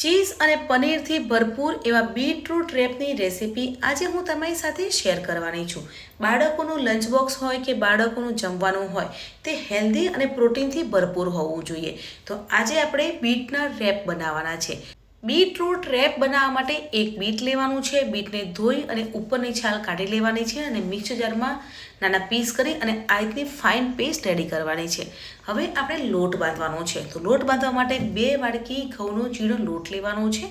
Cheese અને પનીરથી ભરપૂર એવા બીટરૂટ રેપની રેસીપી આજે હું તમારી સાથે શેર કરવાની છું. બાળકોનું લંચ બોક્સ હોય કે બાળકોનું જમવાનું હોય તે હેલ્ધી અને પ્રોટીનથી ભરપૂર હોવું જોઈએ. તો આજે આપણે બીટના રેપ બનાવવાના છે. બીટરૂટ રેપ બનાવવા માટે એક બીટ લેવાનું છે. બીટને ધોઈ અને ઉપરની છાલ કાઢી લેવાની છે અને મિક્સર જારમાં નાના પીસ કરી અને આ રીતની ફાઇન પેસ્ટ રેડી કરવાની છે. હવે આપણે લોટ બાંધવાનો છે. તો લોટ બાંધવા માટે 2 વાડકી ઘઉંનો ઝીણો લોટ લેવાનો છે.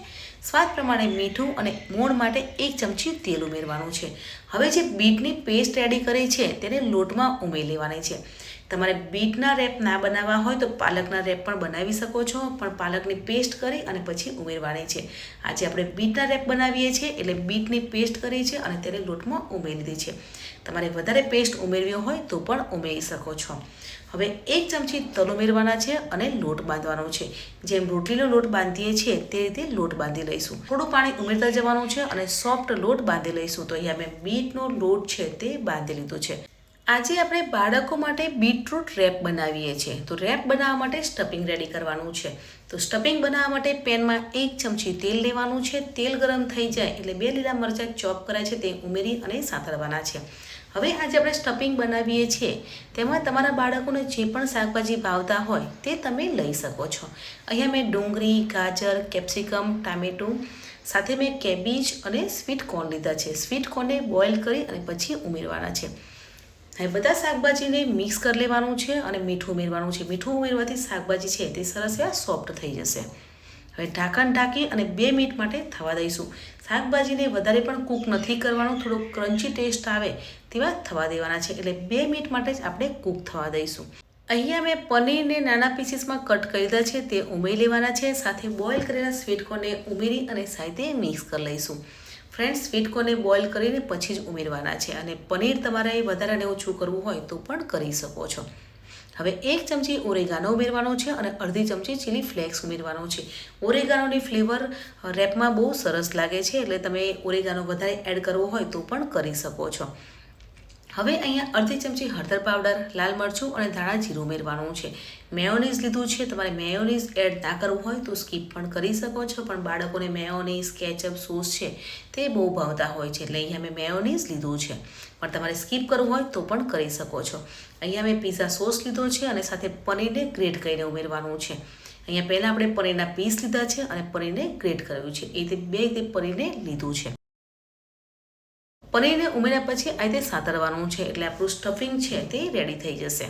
સ્વાદ પ્રમાણે મીઠું અને મોણ માટે 1 ચમચી તેલ ઉમેરવાનું છે. હવે જે બીટની પેસ્ટ રેડી કરી છે તેને લોટમાં ઉમેરી લેવાની છે. તમારે બીટના રેપ ના બનાવવા હોય તો પાલકના રેપ પણ બનાવી શકો છો, પણ પાલકની પેસ્ટ કરી અને પછી ઉમેરવાની છે. આજે આપણે બીટના રેપ બનાવીએ છીએ એટલે બીટની પેસ્ટ કરી છે અને તેને લોટમાં ઉમેરી દીધી છે. તમારે વધારે પેસ્ટ ઉમેરવી હોય તો પણ ઉમેરી શકો છો. હવે 1 ચમચી તલ ઉમેરવાના છે અને લોટ બાંધવાનો છે. જેમ રોટલીનો લોટ બાંધીએ છીએ તે રીતે લોટ બાંધી લઈશું. થોડું પાણી ઉમેરતા જવાનું છે અને સોફ્ટ લોટ બાંધી લઈશું. તો અહીંયા મેં બીટનો લોટ છે તે બાંધી લીધો છે. આજે આપણે બાળકો માટે બીટરૂટ રેપ બનાવીએ છીએ. તો રેપ બનાવવા માટે સ્ટફિંગ રેડી કરવાનું છે. તો સ્ટફિંગ બનાવવા માટે પેનમાં 1 ચમચી તેલ લેવાનું છે. તેલ ગરમ થઈ જાય એટલે 2 લીલા મરચાં ચોપ કર્યા છે તે ઉમેરી અને સાંતળવાના છે. હવે આજે આપણે સ્ટફિંગ બનાવીએ છીએ તેમાં તમારા બાળકોને જે પણ શાકભાજી ભાવતા હોય તે તમે લઈ શકો છો. અહીંયા મેં ડુંગળી, ગાજર, કેપ્સિકમ, ટામેટું સાથે મેં કેબેજ અને સ્વીટ કોર્ન લીધા છે. સ્વીટ કોર્નને બોઇલ કરી અને પછી ઉમેરવાના છે. હવે બધા શાકભાજીને મિક્સ કરી લેવાનું છે અને મીઠું ઉમેરવાનું છે. મીઠું ઉમેરવાથી શાકભાજી છે તે સરસ એવા સોફ્ટ થઈ જશે. હવે ઢાંકણ ઢાંકી અને 2 મિનિટ માટે થવા દઈશું. શાકભાજીને વધારે પણ કૂક નથી કરવાનું, થોડો ક્રન્ચી ટેસ્ટ આવે તેવા થવા દેવાના છે. એટલે 2 મિનિટ માટે જ આપણે કૂક થવા દઈશું. અહીંયા મેં પનીરને નાના પીસીસમાં કટ કરી દીધા છે તે ઉમેરી લેવાના છે. સાથે બોઇલ કરેલા સ્વીટ કોર્નને ઉમેરી અને સાથે મિક્સ કરી લઈશું. ફ્રેન્ડ્સ, સ્વીટ કોર્નને બોઇલ કરીને પછી જ ઉમેરવાના છે અને પનીર તમારે વધારે અને ઓછું કરવું હોય તો પણ કરી શકો છો. હવે 1 ચમચી ઓરેગાનો ઉમેરવાનો છે અને અડધી ચમચી ચીલી ફ્લેક્સ ઉમેરવાનો છે. ઓરેગાનોની ફ્લેવર રેપમાં બહુ સરસ લાગે છે એટલે તમે ઓરેગાનો વધારે એડ કરવો હોય તો પણ કરી શકો છો. હવે અહીંયા અડધી ચમચી હળદર પાવડર, લાલ મરચું અને ધાણા જીરું ઉમેરવાનું છે. મેયોનીઝ લીધું છે. તમારે મેયોનીઝ એડ ના કરવું હોય તો સ્કીપ પણ કરી શકો છો, પણ બાળકોને મેયોનીઝ, કેચઅપ, સોસ છે તે બહુ ભાવતા હોય છે એટલે અહીંયા મેં મેયોનીઝ લીધું છે. પણ તમારે સ્કીપ કરવું હોય તો પણ કરી શકો છો. અહીંયા મેં પિઝા સોસ લીધો છે અને સાથે પનીરને ગ્રેટ કરીને ઉમેરવાનું છે. અહીંયા પહેલાં આપણે પનીરના પીસ લીધા છે અને પનીરને ગ્રેટ કર્યું છે. એ રીતે 2 રીતે પનીરને લીધું છે. પનીરને ઉમેર્યા પછી આ રીતે સાંતળવાનું છે એટલે આપણું સ્ટફિંગ છે તે રેડી થઈ જશે.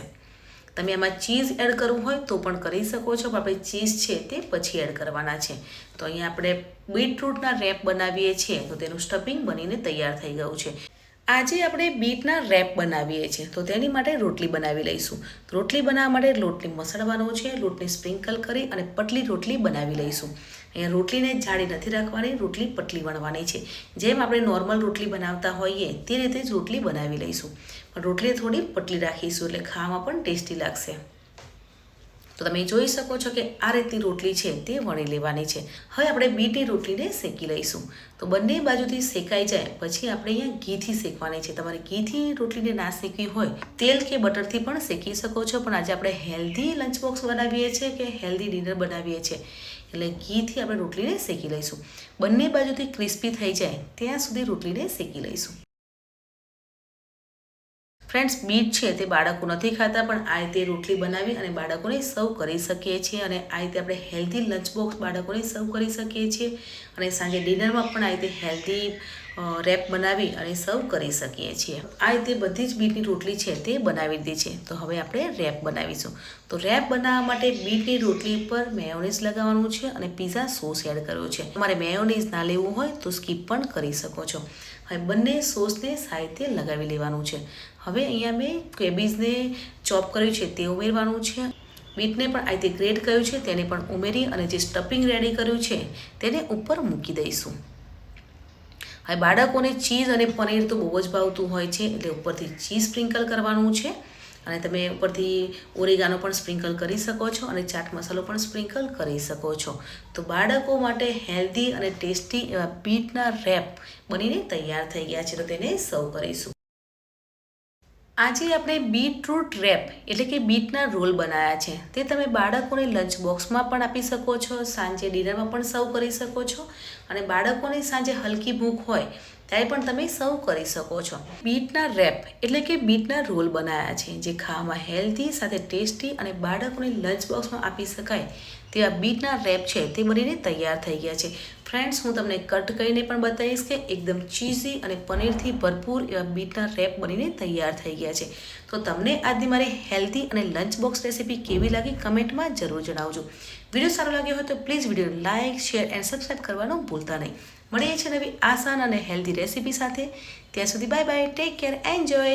તમે આમાં ચીઝ એડ કરવું હોય તો પણ કરી શકો છો, પણ આપણે ચીઝ છે તે પછી એડ કરવાના છે. તો અહીંયા આપણે બીટરૂટના રેપ બનાવીએ છીએ તો તેનું સ્ટફિંગ બનીને તૈયાર થઈ ગયું છે. આજે આપણે બીટના રેપ બનાવીએ છીએ તો તેની માટે રોટલી બનાવી લઈશું. રોટલી બનાવવા માટે લોટને મસળવાનો છે. લોટને સ્પ્રિંકલ કરી અને પતલી રોટલી બનાવી લઈશું. અહીંયા રોટલીને જાડી નથી રાખવાની, રોટલી પતલી વણવાની છે. જેમ આપણે નોર્મલ રોટલી બનાવતા હોઈએ તે રીતે જ રોટલી બનાવી લઈશું, પણ રોટલી થોડી પતલી રાખીશું એટલે ખાવામાં પણ ટેસ્ટી લાગશે. તો તમે જોઈ શકો છો કે આ રીતની રોટલી છે તે વણી લેવાની છે. હવે આપણે બીટની રોટલીને શેકી લઈશું. તો બંને બાજુથી શેકાઈ જાય પછી આપણે અહીંયા ઘીથી શેકવાની છે. તમારે ઘીથી રોટલીને ના શેકવી હોય તેલ કે બટરથી પણ શેકી શકો છો, પણ આજે આપણે હેલ્ધી લંચ બોક્સ બનાવીએ છીએ કે હેલ્ધી ડિનર બનાવીએ છીએ એટલે ઘીથી આપણે રોટલીને શેકી લઈશું. બંને બાજુથી ક્રિસ્પી થઈ જાય ત્યાં સુધી રોટલીને શેકી લઈશું. ફ્રેન્ડ્સ, બીટ છે તે બાળકો નથી ખાતા, પણ આ રીતે રોટલી બનાવી અને બાળકોને સર્વ કરી શકીએ છીએ અને આ રીતે આપણે હેલ્ધી લંચ બોક્સ બાળકોને સર્વ કરી શકીએ છીએ અને સાંજે ડિનરમાં પણ આ રીતે હેલ્ધી રેપ બનાવી અને સર્વ કરી શકીએ છીએ. આ રીતે બધી જ બીટની રોટલી છે તે બનાવી દીધી છે. તો હવે આપણે રેપ બનાવીશું. તો રેપ બનાવવા માટે બીટની રોટલી પર મેયોનીઝ લગાવવાનું છે અને પિઝા સોસ એડ કર્યો છે. તમારે મેયોનીઝ ના લેવું હોય તો સ્કીપ પણ કરી શકો છો. હવે બંને સોસને સાઈડે લગાવી લેવાનું છે. હવે અહીંયા મેં કેબેજને ચોપ કર્યું છે તે ઉમેરવાનું છે. બીટને પણ આ રીતે ગ્રેટ કર્યું છે તેને પણ ઉમેરી અને જે સ્ટફિંગ રેડી કર્યું છે તેને ઉપર મૂકી દઈશું. હવે બાળકોને ચીઝ અને પનીર તો બહુ જ ભાવતું હોય છે એટલે ઉપરથી ચીઝ સ્પ્રિંકલ કરવાનું છે અને તમે ઉપરથી ઓરેગાનો પણ સ્પ્રિંકલ કરી શકો છો અને ચાટ મસાલો પણ સ્પ્રિંકલ કરી શકો છો. તો બાળકો માટે હેલ્ધી અને ટેસ્ટી એવા બીટના રેપ બનીને તૈયાર થઈ ગયા છે. તો તેને સર્વ કરીશું. આજે આપણે બીટરૂટ રેપ એટલે કે બીટના રોલ બનાવ્યા છે. તે તમે બાળકોને લંચ બોક્સમાં પણ આપી શકો છો, સાંજે ડિનરમાં પણ સર્વ કરી શકો છો અને બાળકોને સાંજે હલકી ભૂખ હોય ત્યારે પણ તમે સર્વ કરી શકો છો. બીટના રેપ એટલે કે બીટના રોલ બનાવ્યા છે જે ખાવામાં હેલ્ધી સાથે ટેસ્ટી અને બાળકોને લંચ બોક્સમાં આપી શકાય તેવા બીટના રેપ છે તે બનીને તૈયાર થઈ ગયા છે. ફ્રેન્ડ્સ, હું તમને કટ કરીને પણ બતાવીશ કે એકદમ ચીઝી અને પનીરથી ભરપૂર એવા બીટના રેપ બનીને તૈયાર થઈ ગયા છે. તો તમને આજની મારી હેલ્ધી અને લંચ બોક્સ રેસીપી કેવી લાગી કમેન્ટમાં જરૂર જણાવજો. વિડીયો સારો લાગ્યો હોય તો પ્લીઝ વિડીયોને લાઇક, શેર એન્ડ સબસ્ક્રાઈબ કરવાનું ભૂલતા નહીં. મળીએ છીએ નવી આસાન અને હેલ્ધી રેસીપી સાથે. ત્યાં સુધી bye bye, take care, enjoy.